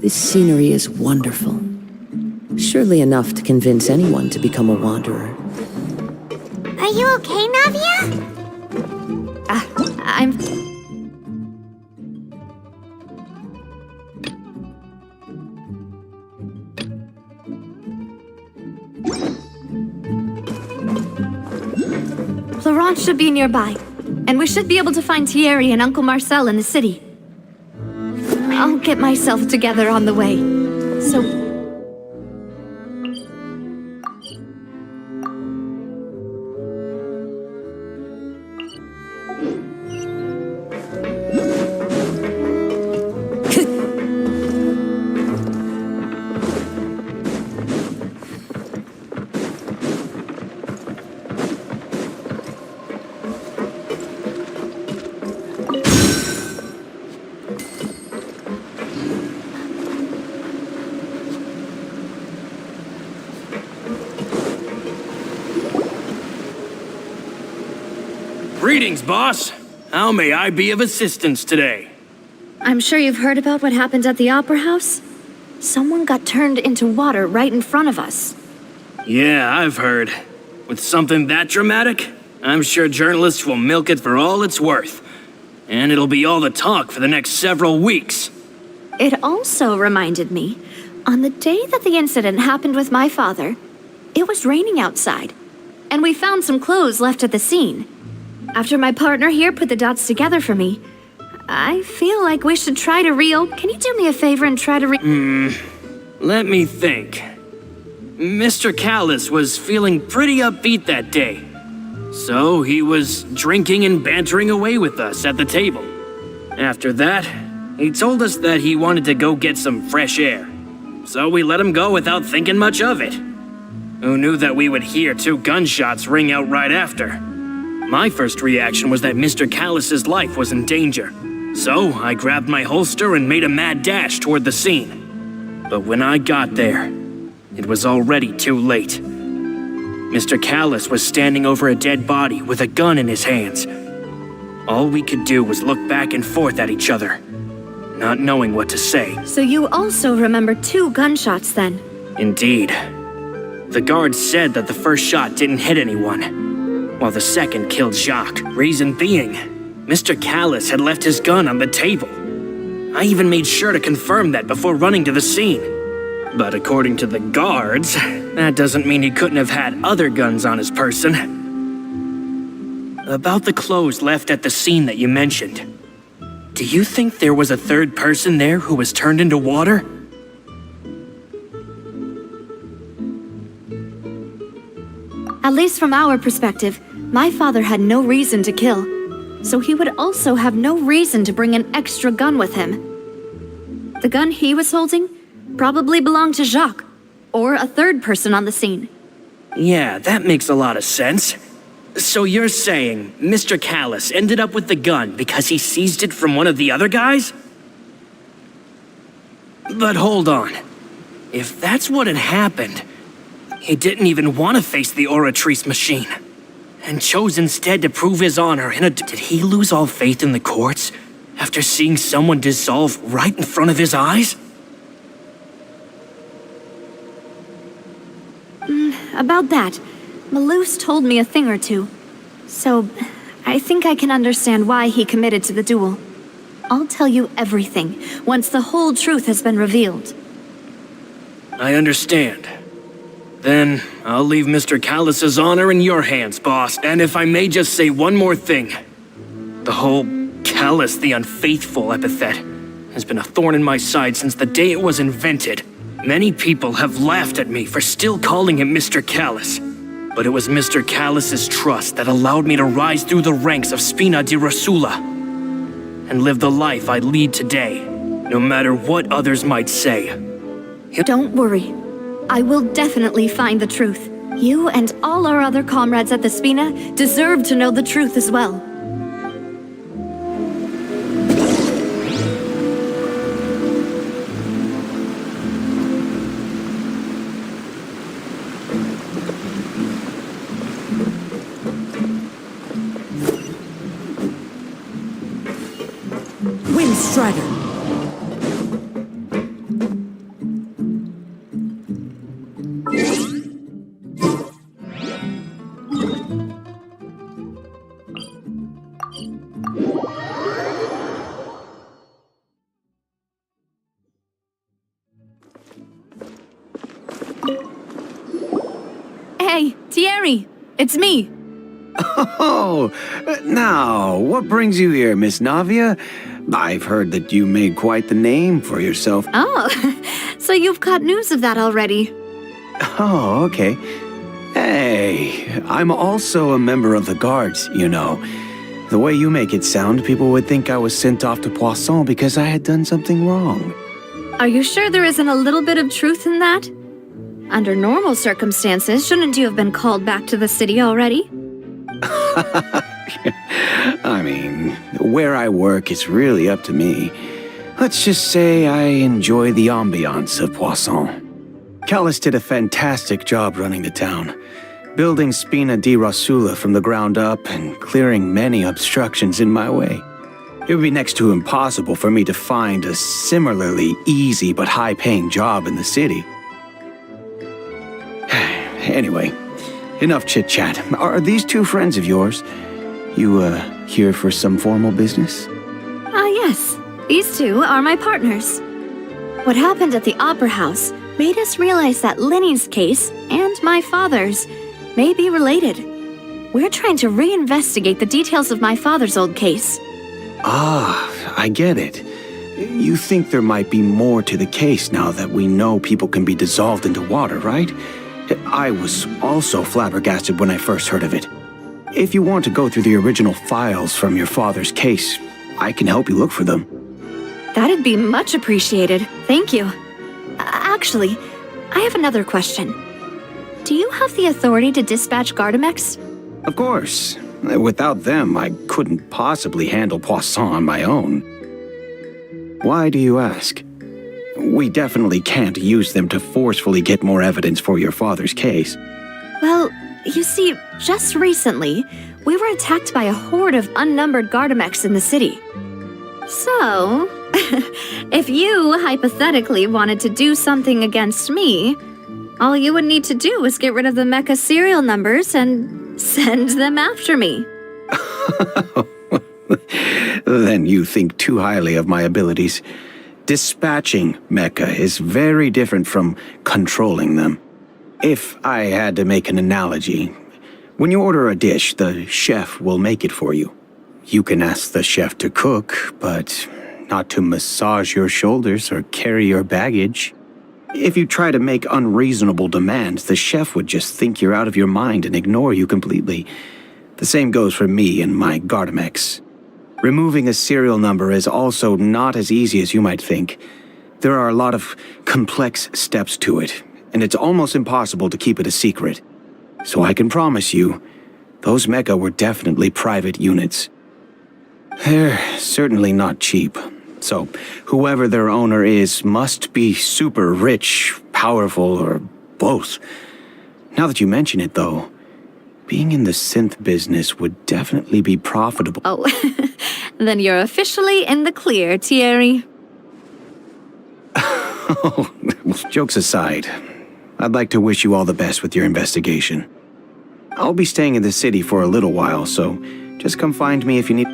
This scenery is wonderful. Surely enough to convince anyone to become a wanderer. Are you okay, Navia? I'm... Florence should be nearby, and we should be able to find Thierry and Uncle Marcel in the city. I'll get myself together on the way. So... Greetings, boss. How may I be of assistance today? I'm sure you've heard about what happened at the Opera House? Someone got turned into water right in front of us. Yeah, I've heard. With something that dramatic, I'm sure journalists will milk it for all it's worth. And it'll be all the talk for the next several weeks. It also reminded me, on the day that the incident happened with my father, it was raining outside, and we found some clothes left at the scene. After my partner here put the dots together for me, I feel like we should try to Can you do me a favor and try to Let me think. Mr. Callis was feeling pretty upbeat that day. So he was drinking and bantering away with us at the table. After that, he told us that he wanted to go get some fresh air. So we let him go without thinking much of it. Who knew that we would hear 2 gunshots ring out right after? My first reaction was that Mr. Callis's life was in danger. So I grabbed my holster and made a mad dash toward the scene. But when I got there, it was already too late. Mr. Callis was standing over a dead body with a gun in his hands. All we could do was look back and forth at each other, not knowing what to say. So you also remember 2 gunshots then? Indeed. The guard said that the first shot didn't hit anyone, while the second killed Jacques. Reason being, Mr. Callis had left his gun on the table. I even made sure to confirm that before running to the scene. But according to the guards, that doesn't mean he couldn't have had other guns on his person. About the clothes left at the scene that you mentioned, do you think there was a third person there who was turned into water? At least from our perspective, my father had no reason to kill. So he would also have no reason to bring an extra gun with him. The gun he was holding probably belonged to Jacques, or a third person on the scene. Yeah, that makes a lot of sense. So you're saying Mr. Callis ended up with the gun because he seized it from one of the other guys? But hold on. If that's what had happened, he didn't even want to face the Oratrice machine, and chose instead to prove his honor in a... Did he lose all faith in the courts after seeing someone dissolve right in front of his eyes? About that, Malouse told me a thing or two. So, I think I can understand why he committed to the duel. I'll tell you everything once the whole truth has been revealed. I understand. Then, I'll leave Mr. Callis's honor in your hands, boss. And if I may just say one more thing. The whole Callis the Unfaithful epithet has been a thorn in my side since the day it was invented. Many people have laughed at me for still calling him Mr. Callis. But it was Mr. Callis's trust that allowed me to rise through the ranks of Spina di Rosula and live the life I lead today, no matter what others might say. Don't worry. I will definitely find the truth. You and all our other comrades at the Spina deserve to know the truth as well. Strider. Hey, Thierry, it's me. Oh, now, what brings you here, Miss Navia? I've heard that you made quite the name for yourself. Oh, so you've got news of that already. Oh, okay. Hey, I'm also a member of the guards, you know. The way you make it sound, people would think I was sent off to Poisson because I had done something wrong. Are you sure there isn't a little bit of truth in that? Under normal circumstances, shouldn't you have been called back to the city already? I mean, where I work is really up to me. Let's just say I enjoy the ambiance of Poisson. Callis did a fantastic job running the town, building Spina di Rosula from the ground up and clearing many obstructions in my way. It would be next to impossible for me to find a similarly easy but high-paying job in the city. Anyway, enough chit-chat. Are these two friends of yours? You, here for some formal business? Yes. These two are my partners. What happened at the Opera House made us realize that Linny's case and my father's may be related. We're trying to reinvestigate the details of my father's old case. Ah, I get it. You think there might be more to the case now that we know people can be dissolved into water, right? I was also flabbergasted when I first heard of it. If you want to go through the original files from your father's case, I can help you look for them. That'd be much appreciated. Thank you. Actually, I have another question. Do you have the authority to dispatch Gardamex? Of course. Without them, I couldn't possibly handle Poisson on my own. Why do you ask? We definitely can't use them to forcefully get more evidence for your father's case. Well, you see, just recently, we were attacked by a horde of unnumbered Gardamex in the city. So, if you hypothetically wanted to do something against me, all you would need to do is get rid of the mecha serial numbers and send them after me. Then you think too highly of my abilities. Dispatching mecha is very different from controlling them. If I had to make an analogy, when you order a dish, the chef will make it for you. You can ask the chef to cook, but not to massage your shoulders or carry your baggage. If you try to make unreasonable demands, the chef would just think you're out of your mind and ignore you completely. The same goes for me and my Gardamex. Removing a serial number is also not as easy as you might think. There are a lot of complex steps to it, and it's almost impossible to keep it a secret. So I can promise you, those mecha were definitely private units. They're certainly not cheap. So whoever their owner is must be super rich, powerful, or both. Now that you mention it, though, being in the synth business would definitely be profitable. Oh, then you're officially in the clear, Thierry. Oh, jokes aside, I'd like to wish you all the best with your investigation. I'll be staying in the city for a little while, so just come find me if you need...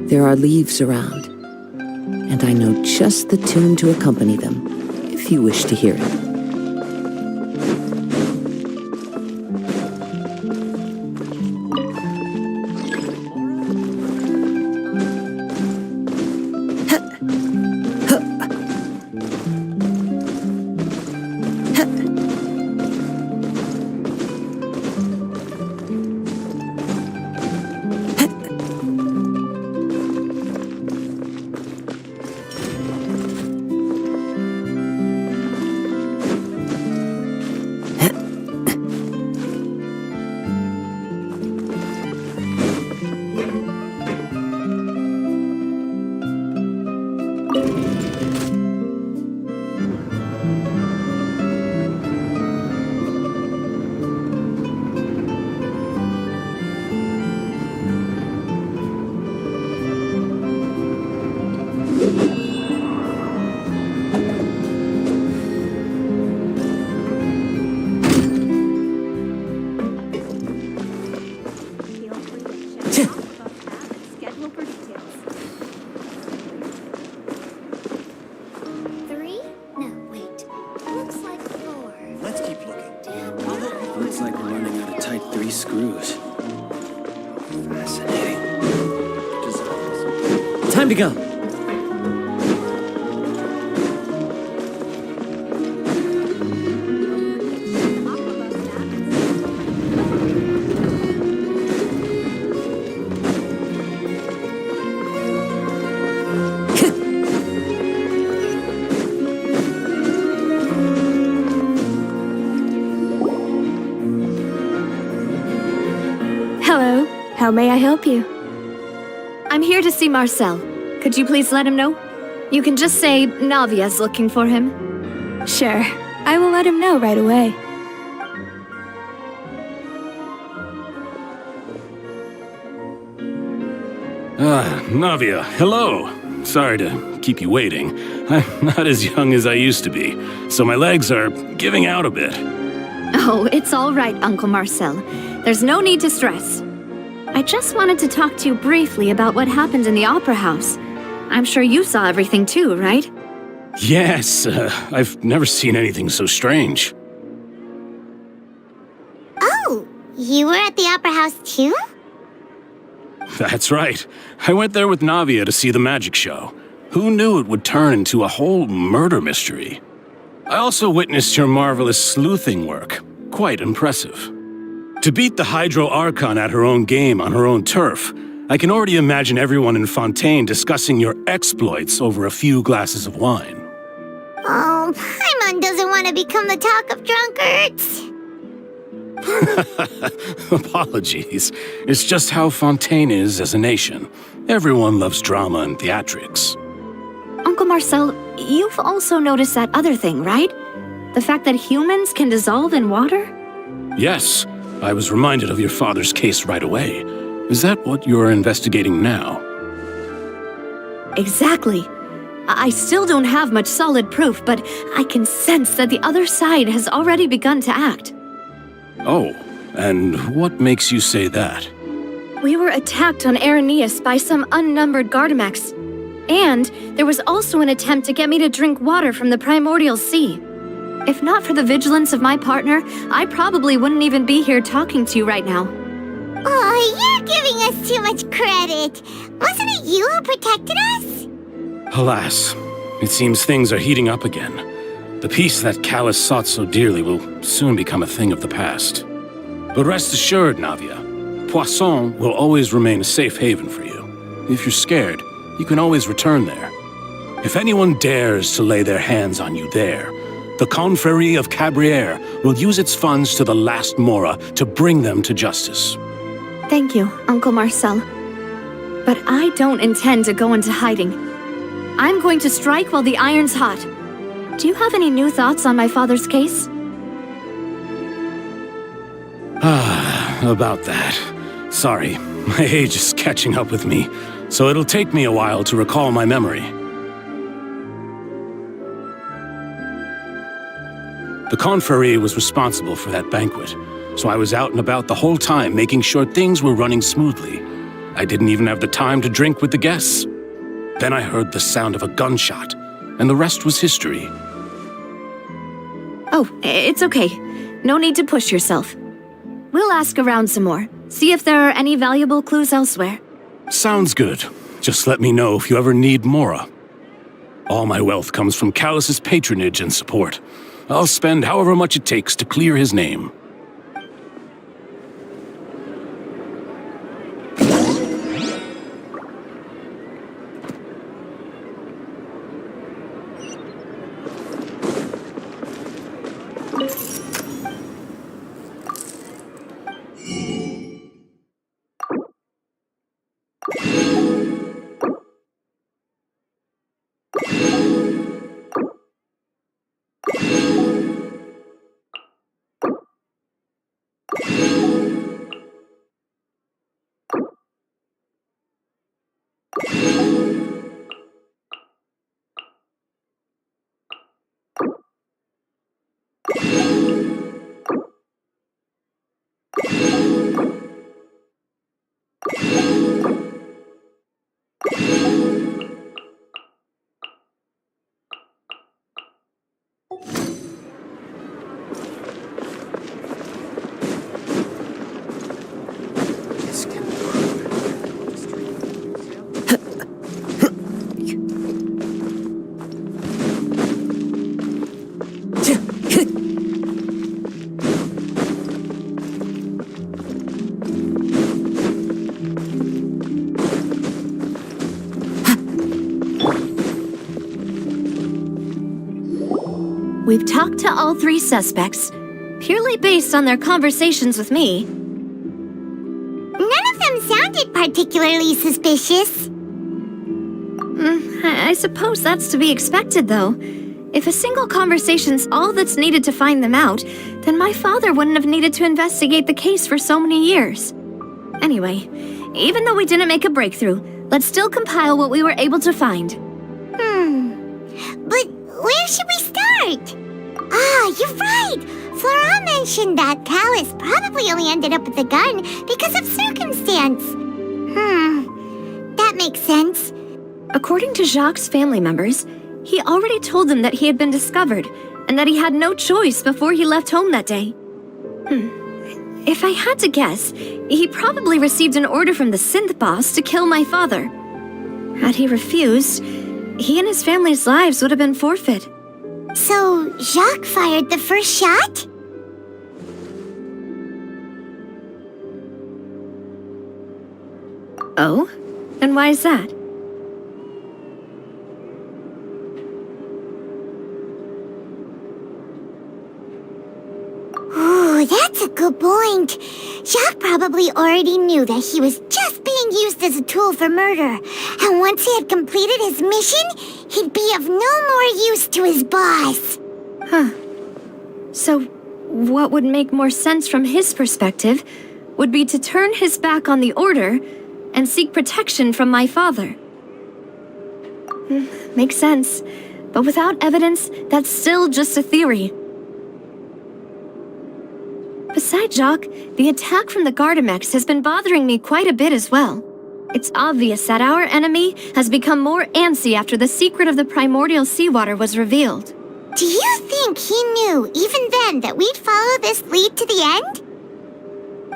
There are leaves around, and I know just the tune to accompany them, if you wish to hear it. Time to go. Hello. How may I help you? I'm here to see Marcel. Could you please let him know? You can just say Navia's looking for him. Sure. I will let him know right away. Navia, hello. Sorry to keep you waiting. I'm not as young as I used to be, so my legs are giving out a bit. Oh, it's all right, Uncle Marcel. There's no need to stress. I just wanted to talk to you briefly about what happened in the Opera House. I'm sure you saw everything too, right? Yes, I've never seen anything so strange. Oh, you were at the Opera House too? That's right. I went there with Navia to see the magic show. Who knew it would turn into a whole murder mystery? I also witnessed your marvelous sleuthing work. Quite impressive. To beat the Hydro Archon at her own game on her own turf, I can already imagine everyone in Fontaine discussing your exploits over a few glasses of wine. Oh, Paimon doesn't want to become the talk of drunkards. Apologies. It's just how Fontaine is as a nation. Everyone loves drama and theatrics. Uncle Marcel, you've also noticed that other thing, right? The fact that humans can dissolve in water? Yes, I was reminded of your father's case right away. Is that what you're investigating now? Exactly. I still don't have much solid proof, but I can sense that the other side has already begun to act. Oh, and what makes you say that? We were attacked on Araneus by some unnumbered Gardamex. And there was also an attempt to get me to drink water from the primordial sea. If not for the vigilance of my partner, I probably wouldn't even be here talking to you right now. Oh, you're giving us too much credit. Wasn't it you who protected us? Alas, it seems things are heating up again. The peace that Callus sought so dearly will soon become a thing of the past. But rest assured, Navia, Poisson will always remain a safe haven for you. If you're scared, you can always return there. If anyone dares to lay their hands on you there, the Confrérie of Cabrières will use its funds to the last Mora to bring them to justice. Thank you, Uncle Marcel. But I don't intend to go into hiding. I'm going to strike while the iron's hot. Do you have any new thoughts on my father's case? About that. Sorry, my age is catching up with me, so it'll take me a while to recall my memory. The Confrérie was responsible for that banquet, so I was out and about the whole time making sure things were running smoothly. I didn't even have the time to drink with the guests. Then I heard the sound of a gunshot, and the rest was history. Oh, it's okay. No need to push yourself. We'll ask around some more, see if there are any valuable clues elsewhere. Sounds good. Just let me know if you ever need Mora. All my wealth comes from Callus's patronage and support. I'll spend however much it takes to clear his name. We've talked to all three suspects, purely based on their conversations with me. None of them sounded particularly suspicious. I suppose that's to be expected, though. If a single conversation's all that's needed to find them out, then my father wouldn't have needed to investigate the case for so many years. Anyway, even though we didn't make a breakthrough, let's still compile what we were able to find. But where should we start? Ah, you're right! Flora mentioned that Callus probably only ended up with the gun because of circumstance. That makes sense. According to Jacques' family members, he already told them that he had been discovered and that he had no choice before he left home that day. If I had to guess, he probably received an order from the synth boss to kill my father. Had he refused, he and his family's lives would have been forfeit. So, Jacques fired the first shot? Oh? And why is that? Ooh, that's a good point. Jacques probably already knew that he was just being used as a tool for murder. And once he had completed his mission, he'd be of no more use to his boss. So, what would make more sense from his perspective would be to turn his back on the Order and seek protection from my father. Makes sense. But without evidence, that's still just a theory. Besides Jacques, the attack from the Gardamex has been bothering me quite a bit as well. It's obvious that our enemy has become more antsy after the secret of the primordial seawater was revealed. Do you think he knew, even then, that we'd follow this lead to the end?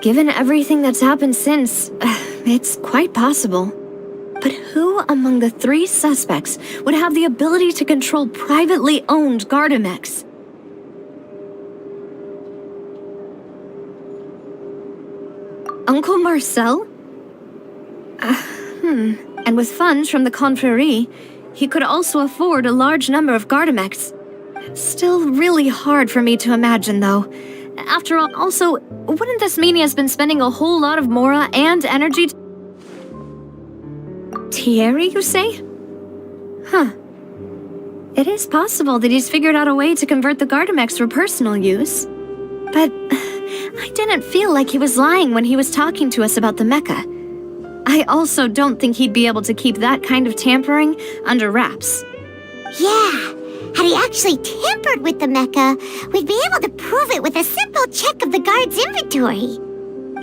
Given everything that's happened since, it's quite possible. But who among the 3 suspects would have the ability to control privately owned Gardamex? Uncle Marcel? And with funds from the Confrérie, he could also afford a large number of Gardamex. Still really hard for me to imagine, though. After all, also, wouldn't this mean he has been spending a whole lot of Mora and energy? Thierry, you say? It is possible that he's figured out a way to convert the Gardamex for personal use. But I didn't feel like he was lying when he was talking to us about the mecha. I also don't think he'd be able to keep that kind of tampering under wraps. Yeah, had he actually tampered with the mecha, we'd be able to prove it with a simple check of the guard's inventory.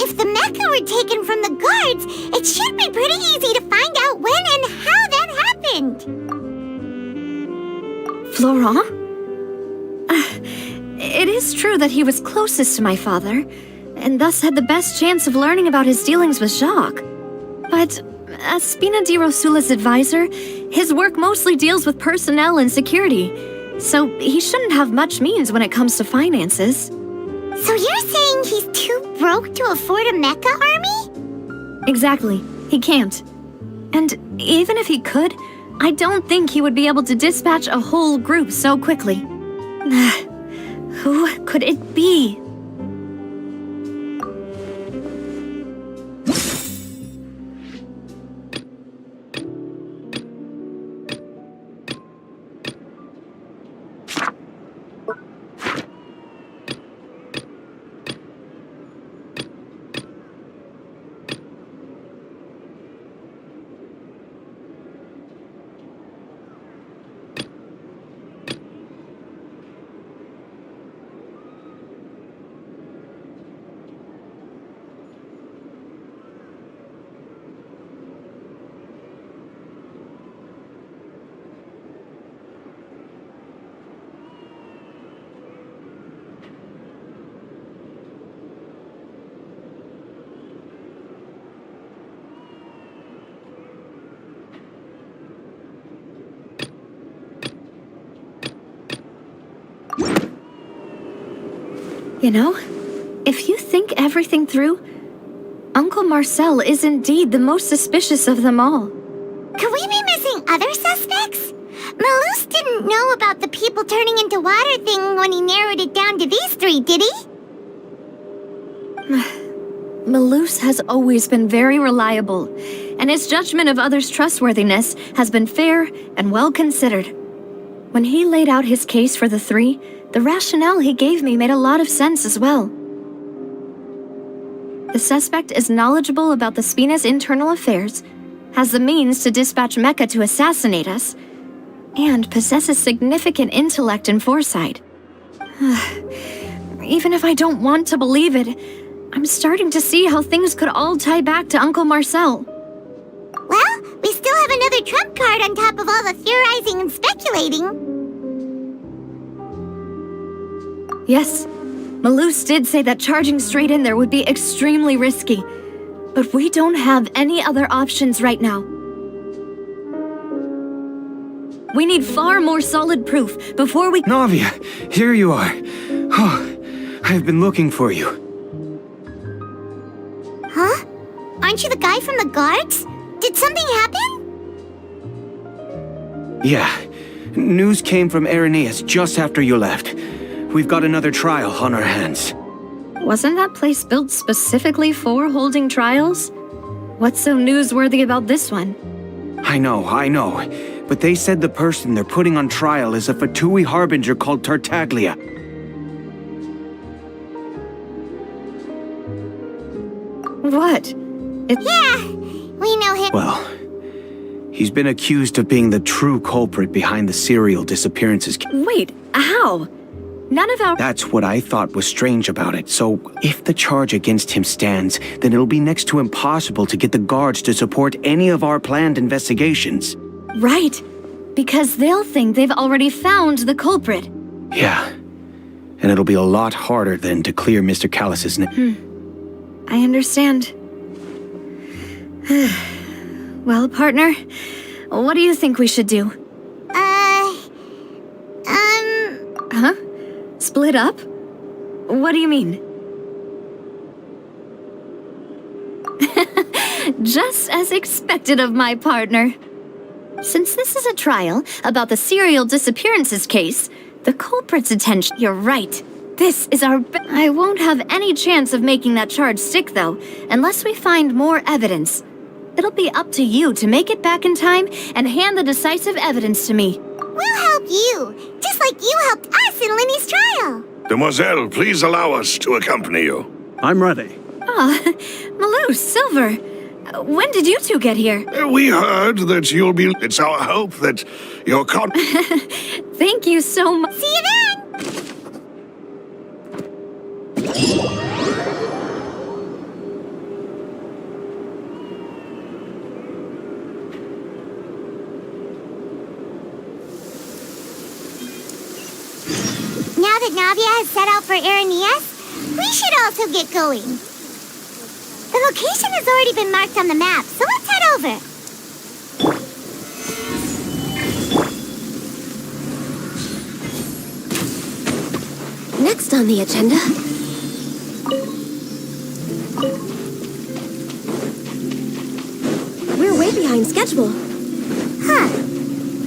If the mecha were taken from the guards, it should be pretty easy to find out when and how that happened. Florent? It is true that he was closest to my father, and thus had the best chance of learning about his dealings with Jacques. But as Spina di Rosula's advisor, his work mostly deals with personnel and security, so he shouldn't have much means when it comes to finances. So you're saying he's too broke to afford a mecha army? Exactly. He can't. And even if he could, I don't think he would be able to dispatch a whole group so quickly. Who could it be? You know, if you think everything through, Uncle Marcel is indeed the most suspicious of them all. Could we be missing other suspects? Malus didn't know about the people turning into water thing when he narrowed it down to these 3, did he? Malus has always been very reliable, and his judgment of others' trustworthiness has been fair and well considered. When he laid out his case for the 3, the rationale he gave me made a lot of sense as well. The suspect is knowledgeable about the Spina's internal affairs, has the means to dispatch Mecha to assassinate us, and possesses significant intellect and foresight. Even if I don't want to believe it, I'm starting to see how things could all tie back to Uncle Marcel. Well, we still have another trump card on top of all the theorizing and speculating. Yes, Malus did say that charging straight in there would be extremely risky, but we don't have any other options right now. We need far more solid proof before we— Navia, here you are. Oh, I've been looking for you. Huh? Aren't you the guy from the guards? Did something happen? Yeah. News came from Irenaeus just after you left. We've got another trial on our hands. Wasn't that place built specifically for holding trials? What's so newsworthy about this one? I know. But they said the person they're putting on trial is a Fatui harbinger called Tartaglia. What? Yeah, we know him. Well, he's been accused of being the true culprit behind the serial disappearances. Wait, how? None of our— That's what I thought was strange about it. So, if the charge against him stands, then it'll be next to impossible to get the guards to support any of our planned investigations. Right. Because they'll think they've already found the culprit. Yeah. And it'll be a lot harder then to clear Mr. Callus's name. I understand. Well, partner, what do you think we should do? Huh? Split up? What do you mean? Just as expected of my partner. Since this is a trial about the serial disappearances case, the culprit's attention— You're right. This is our— I won't have any chance of making that charge stick, though, unless we find more evidence. It'll be up to you to make it back in time and hand the decisive evidence to me. We'll help you, just like you helped us in Linny's trial. Demoiselle, please allow us to accompany you. I'm ready. Malus, Silver, when did you two get here? We heard that you'll be... It's our hope that your Thank you so much. See you then! Now that Navia has set out for Irenaeus, we should also get going. The location has already been marked on the map, so let's head over. Next on the agenda... We're way behind schedule. Huh.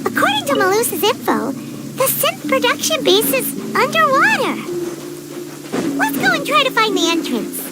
According to Malus's info, the synth production base is underwater. Let's go and try to find the entrance.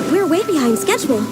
We're way behind schedule.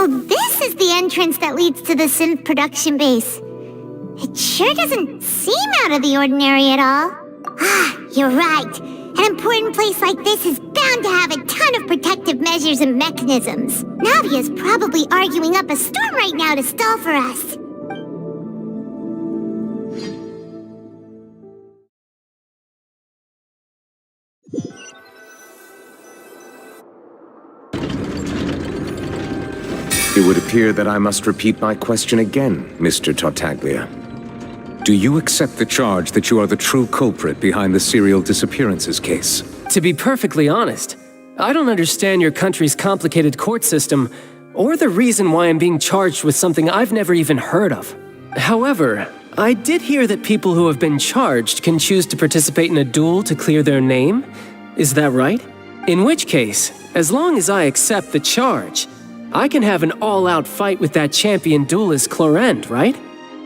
So this is the entrance that leads to the synth production base. It sure doesn't seem out of the ordinary at all. Ah, you're right. An important place like this is bound to have a ton of protective measures and mechanisms. Navia's probably arguing up a storm right now to stall for us. It would appear that I must repeat my question again, Mr. Tartaglia. Do you accept the charge that you are the true culprit behind the serial disappearances case? To be perfectly honest, I don't understand your country's complicated court system, or the reason why I'm being charged with something I've never even heard of. However, I did hear that people who have been charged can choose to participate in a duel to clear their name. Is that right? In which case, as long as I accept the charge, I can have an all-out fight with that champion duelist Clorend, right?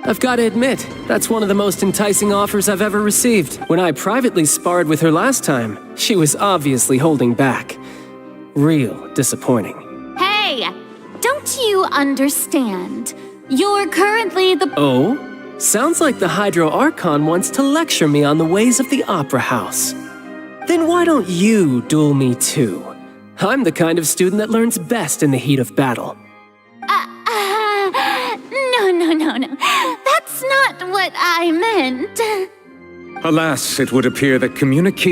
I've got to admit, that's one of the most enticing offers I've ever received. When I privately sparred with her last time, she was obviously holding back. Real disappointing. Hey, don't you understand? You're currently the... Oh? Sounds like the Hydro Archon wants to lecture me on the ways of the Opera House. Then why don't you duel me too? I'm the kind of student that learns best in the heat of battle. No. That's not what I meant. Alas, it would appear that communication